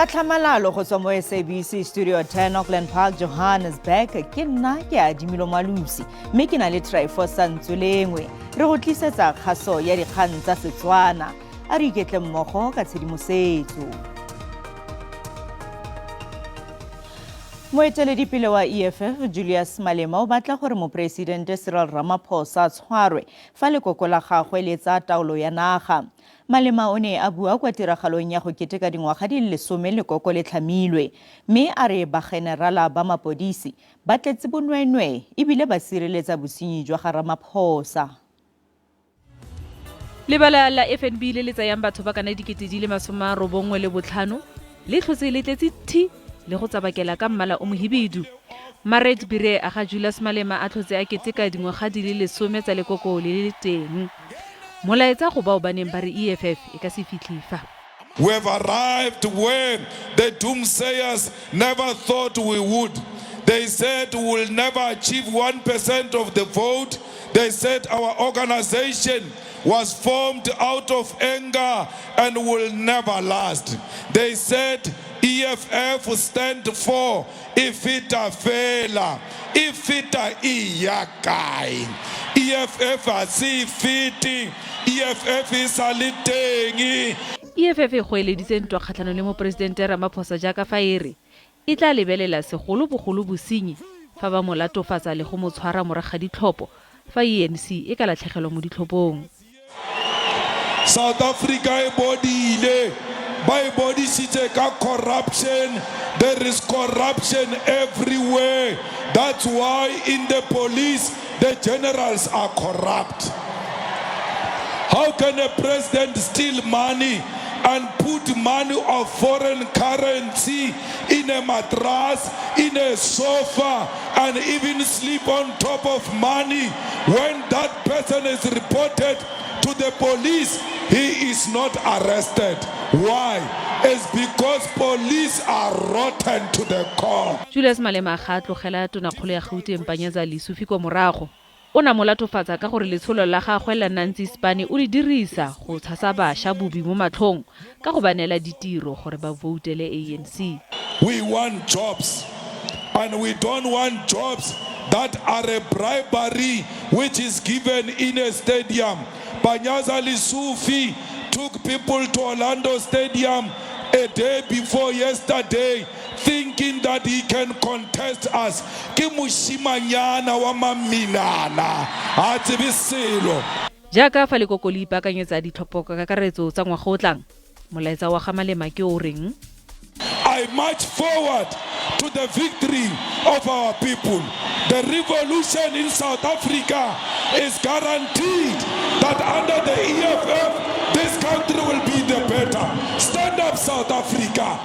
Ka tlhamalalo go tswa mo SABC Studio 10 Auckland Park, Johannesburg, ke nna ke a Dimilo Malusi, mme ke na le Trifosa Ntsolengwe. Re go tlisetsa kgaso ya dikgang tsa Setswana. A re iketle mmogo ka tshedimosetso. Moeteledipele wa EFF Julius Malema o batla gore mopresidente Cyril Ramaphosa a tshwarwe fa lekoko la gagwe le tsa taolo ya naga. Malema o ne a bua kwa tiragalong ya go keteka dingwaga di le 10 lekoko le tlhamilwe, mme a re ba generala ba mapodisi ba tletse bonweenwee ebile ba sireletsa bosenyi jwa ga Ramaphosa. Lebala la FNB le le tsayang batho ba kana dikete di le 95 le tlhotse le tletse thi le go tsabakela ka mmala o mohibidu. Maret Bire a ga Julius Malema a tlhotse a keteka dingwaga di le 10 tsa lekoko le le teng. Molaetsa go bao ba neng ba re EFF e ka se fitlhifa. We have arrived where the doomsayers never thought we would. They said we will never achieve 1% of the vote. They said our organization was formed out of anger and will never last. They said EFF stand for ifita fela, ifita iyakai. EFF asi fiti, EFF isaliteng. EFF e go eleditse ntwa kgatlhanong le mo presidente Ramaphosa jaaka fa ere e tla lebelela segolo bogolo bosenyi fa ba mo latofatsa le go mo tshwara moraga ditlhopho fa ANC e ka latlhegelwa mo ditlhophong. South Africa e bodile by body ka corruption. There is corruption everywhere. That's why in the police the generals are corrupt. How can a president steal money and put money of foreign currency in a mattress, in a sofa, and even sleep on top of money? When that person is reported to the police, he is not arrested. Why? It's because police are rotten to the core. Julius Malema ga tlogela tonakgolo ya Gauteng Panyaza Lesufi kwa morago. O na molatofatsa ka gore letsholo la gagwe la Nancy Spani o le dirisa go tshasa bašwa bobi mo matlhong ka go banela ditiro gore ba voutele ANC. We want jobs, and we don't want jobs that are a bribery which is given in a stadium. Panyaza Lesufi took people to Orlando Stadium a day before yesterday, thinking that he can contest us. Ke moshimanyana wa maminana a tsebiselo. Jaaka fa lekoko le ipakanyetsa ditlhopho ka kakaretso tsa ngwaga o tlang, molaetsa wa ga Malema ke o reng? I march forward to the victory of our people. The revolution in South Africa is guaranteed that under the EFF, this country will be the better. Stand up, South Africa.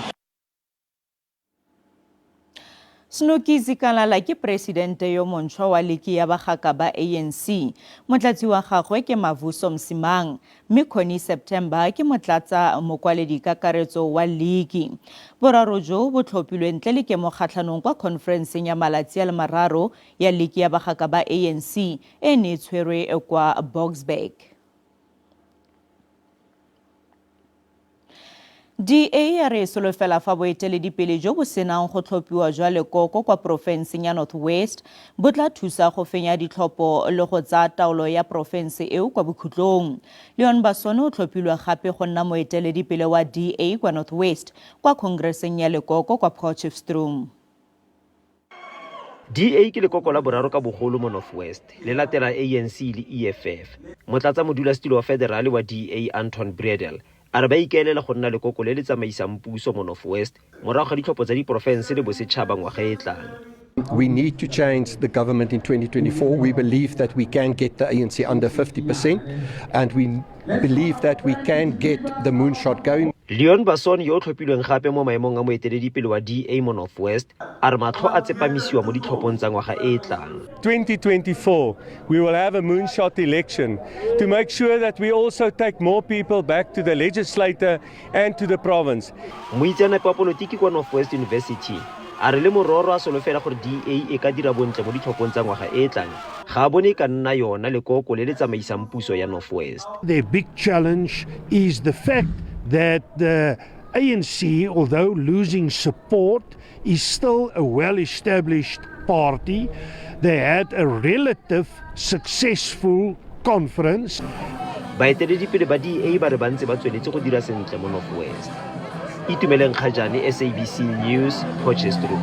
Snoki Zikalala ke presidente yo montšhwa wa leki ya bagaka ba ANC. Motlatsi wa gagwe ke Mavuso Msimang, mme Connie September ke motlatsa mokwaledi kakaretso wa leki. Boraro jo bo tlhophilwe ntle le kemo kgatlhanong kwa conferenceng ya malatsi a le mararo ya leki ya bagaka ba ANC e ne tshwerwe kwa Boksburg. DA ya re solofela fa boeteledipele jo bo senang go tlhophiwa jwa lekoko kwa porofenseng ya North West bo tla thusa go fenya ditlhopho le go tsaya taolo ya porofense eo kwa bokhutlong. Leon Basone o tlhophilwe gape go nna moeteledipele wa DA kwa North West kwa Congresseng ya lekoko kwa Potchefstroom. DA ke lekoko la boraro ka bogolo mo North West le latela ANC le EFF. Motlatsa modulasetilo wa federal wa DA Anton Bredel a re ba ikaelela go nna lekoko le le tsamaisang puso mo North West morago ga ditlhopho tsa diporofense le bosetšhaba ngwaga e tlang. We need to change the government in 2024. We believe that we can get the ANC under 50%, and we believe that we can get the moonshot going. Leon Basone yo tlhophilweng gape mo maemong a moeteledipele wa DA mo North West a re matlho a tsepamisiwa mo ditlhophong tsa ngwaga e tlang. 2024, we will have a moonshot election to make sure that we also take more people back to the legislature and to the province. Moitseanape wa politiki kwa North West University a re le mororo a solofela gore DA e ka dira bontle mo ditlhophong tsa ngwaga e tlang ga bone ka nna yona lekoko le le tsamaisang puso ya North West. The big challenge is the fact that the ANC, although losing support, is still a well-established party. They had a relative successful conference. baeteledipele ba DA ba re ba ntse ba tsweletse go dira sentle mo Northwest. Itumeleng Kgajane, SABC News, Potchefstroom.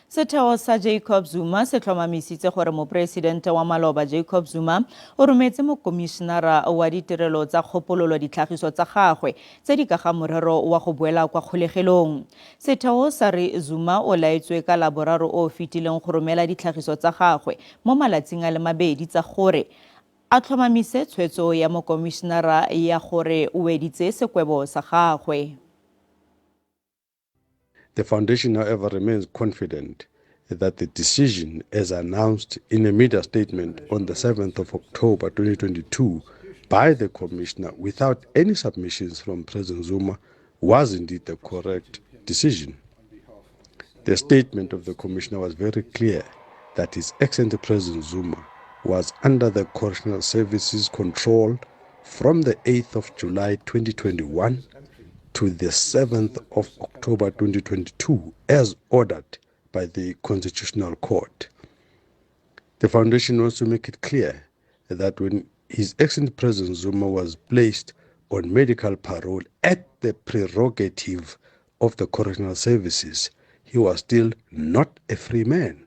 Setheo sa Jacob Zuma se tlhomamisitse gore moporesidente wa maloba Jacob Zuma o rometse mokomišenara wa ditirelo tsa kgopololo ditlhagiso tsa gagwe tse di ka ga morero wa go boela kwa kgolegelong. Setheo sa re Zuma o laetswe ka laboraro o fetileng go romela ditlhagiso tsa gagwe mo malatsing a le mabedi tsa gore a tlhomamise tshwetso ya mokomišenara ya gore o weditse sekwebo sa gagwe. The foundation, however, remains confident that the decision, as announced in a media statement on the 7th of October 2022 by the Commissioner without any submissions from President Zuma, was indeed the correct decision. The statement of the Commissioner was very clear that His Excellency President Zuma was under the Correctional Services control from the 8th of July 2021 to the 7th of October 2022, as ordered by the Constitutional Court. The Foundation wants to make it clear that when His Excellency President Zuma was placed on medical parole at the prerogative of the Correctional Services, he was still not a free man.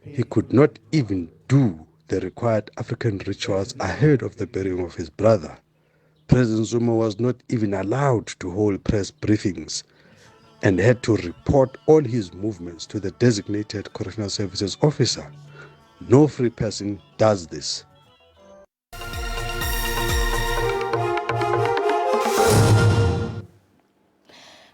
He could not even do the required African rituals ahead of the burying of his brother. President Zuma was not even allowed to hold press briefings and had to report all his movements to the designated Correctional Services officer. No free person does this.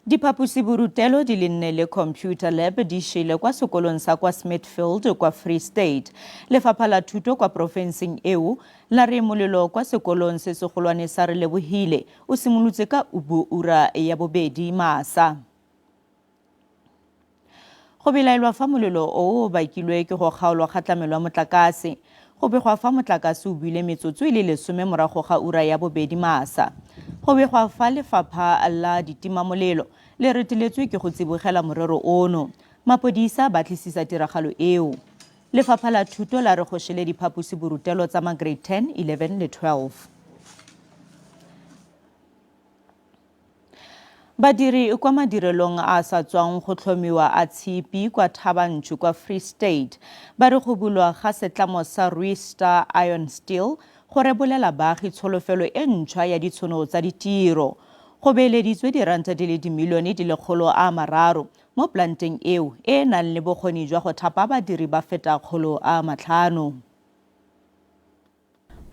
Diphaposiborutelo di le nne le computer lab di šele kwa sekolong sa kwa Smithfield kwa Free State. Lefapha la thuto kwa profenseng eo la re molelo kwa sekolong se segolwane sa re Lebohile o simolotse ka ura ya bobedi masa. Go belaelwa fa molelo o bakilwe ke go kgaolwa ga tlamelo ya motlakase. Go begwa fa motlakase o buile metsotso e le 10 morago ga ura ya bobedi masa. Go begwa fa lefapha la ditimamolelo le reteletswe ke go tsibogela morero ono. Mapodisa ba tlisisa tiragalo eo. Lefapha la thuto la re go šele diphaposiborutelo tsa grade 10, 11 le 12. Badiri kwa madirelong a sa tswang go tlhomiwa a tshipi kwa Thabanchu kwa Free State ba re go bulwa ga setlamo sa Restore Iron Steel go rebolela baagi tsholofelo e ntšhwa ya ditshono tsa ditiro. Go beeleditswe diranta di le dimilione di le 300 mo planteng eo e nang le bokgoni jwa go thapa badiri ba feta 500.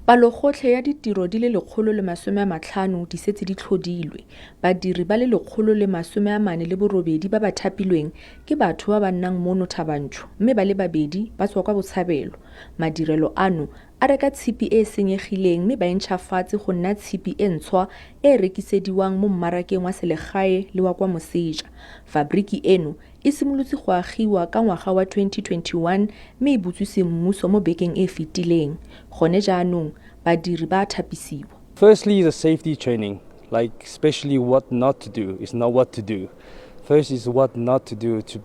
Palogotlhe ya ditiro di le 150 di setse di tlhodilwe. Badiri ba le 148 ba ba thapilweng ke batho ba ba nnang mono Thabanchu, mme ba le 2 ba tswa kwa Botshabelo. Madirelo ano a reka tshipi e senyegileng mme ba entšhafatse go nna tshipi e ntshwa e rekisediwang mo mmarakeng wa selegae le wa kwa Moseja. Fabriki eno e simolotse go agiwa ka ngwaga wa 2021 mme e butswe semmuso mo bekeng e fetileng. Gone jaanong badiri ba thapisiwa. Firstly, the safety training, like especially what not to do, is not what to do. First is what not to do to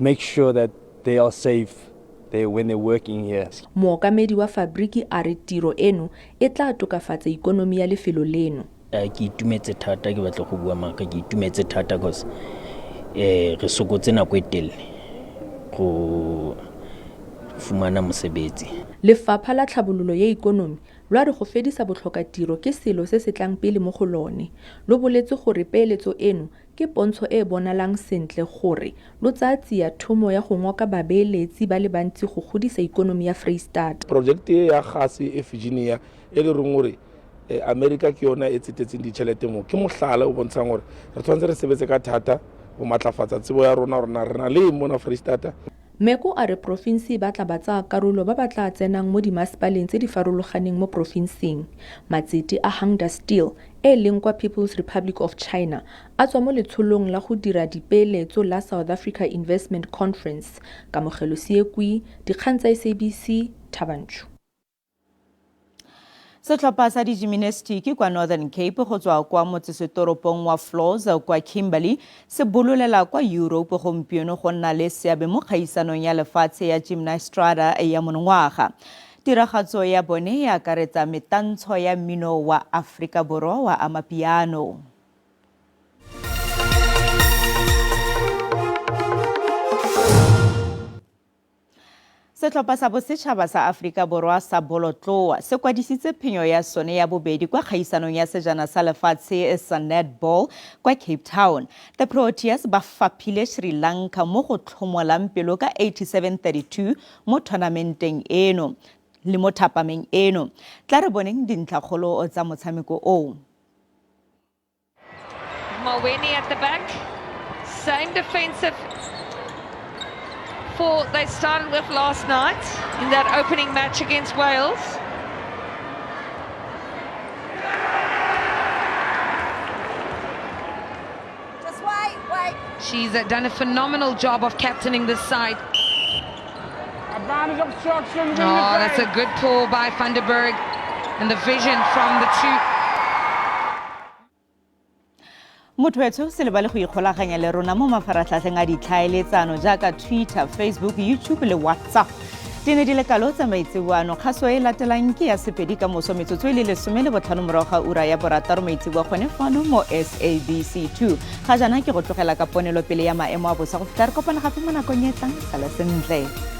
make sure that they are safe when they're working here. Mookamedi wa fabriki a re tiro eno e tla tokafatsa ikonomi ya lefelo leno. Ke itumetse thata ke batla go bua maka ke itumetse thata because re sokotse nako e telele go fumana mosebetsi. Lefapha la tlhabololo ya ikonomi lwa re go fedisa botlhokatiro ke selo se se tlang pele mo go lone. Lo boletse gore peeletso eno ke pontsho e bonalang sentle gore lo tsa tsia thomo ya go ngoka babeeletsi ba le bantsi go godisa ikonomi ya Free State. Project ya gase e Virginia e le reng gore America ke yona e tsetetseng ditšhelete mo ke mohlala o bontshang gore re tshwanetse re sebetse ka thata go matlafatsa tsebo ya rona rena le mona Free State. Meko a re provinsi ba tla ba tsaya karolo ba ba tla tsenang mo dimasepaleng tse di farologaneng mo provinsing. Matsete a Hangda Steel e leng kwa People's Republic of China a tswa mo letsholong la go dira dipeeletso la South Africa Investment Conference. Kamogelo Siekwi, Dikgang tsa SABC, Thabanchu. Setlhopha sa di-gymnastiki kwa Northern Cape go tswa kwa motsesetoropong wa Floors kwa Kimberley se bololela kwa Europe gompieno go nna le seabe mo kgaisanong ya lefatshe ya gymnastrada ya monongwaga. Tiragatso ya bone e akaretsa metantsho ya mmino wa Afrika Borwa wa amapiano. Setlhopha sa bosetšhaba sa Afrika Borwa sa bolotloa se kwadisitse phenyo ya sone ya bobedi kwa kgaisanong ya sejana sa lefatshe sa netball kwa Cape Town. The Proteas ba fapile Sri Lanka mo go tlhomolang pelo ka 87-32 mo tournamenteng eno le mo thapameng eno. Tla re boneng dintlhakgolo tsa motshameko o. Malweni at the back, same defensive they started with last night in that opening match against Wales. Just wait. She's done a phenomenal job of captaining this side. Advantage obstruction. Oh, that's a good pull by Van der Berg and the vision from the two. Motho se le ba le go ikgolaganya le rona mo mafaratlhatlheng a ditlhaeletsano jaaka Twitter, Facebook, YouTube le WhatsApp. Di le kalo tsa maitseboano kgaso e latelang ke ya sepedi ka moso metsotso le 15 morago ga ura ya borataro maitsebo gone fano mo SABC 2. Ga jana ke go tlogela ka ponelo pele ya maemo a bosa go feta re kopana gape mo nakong e tlang sala sentle.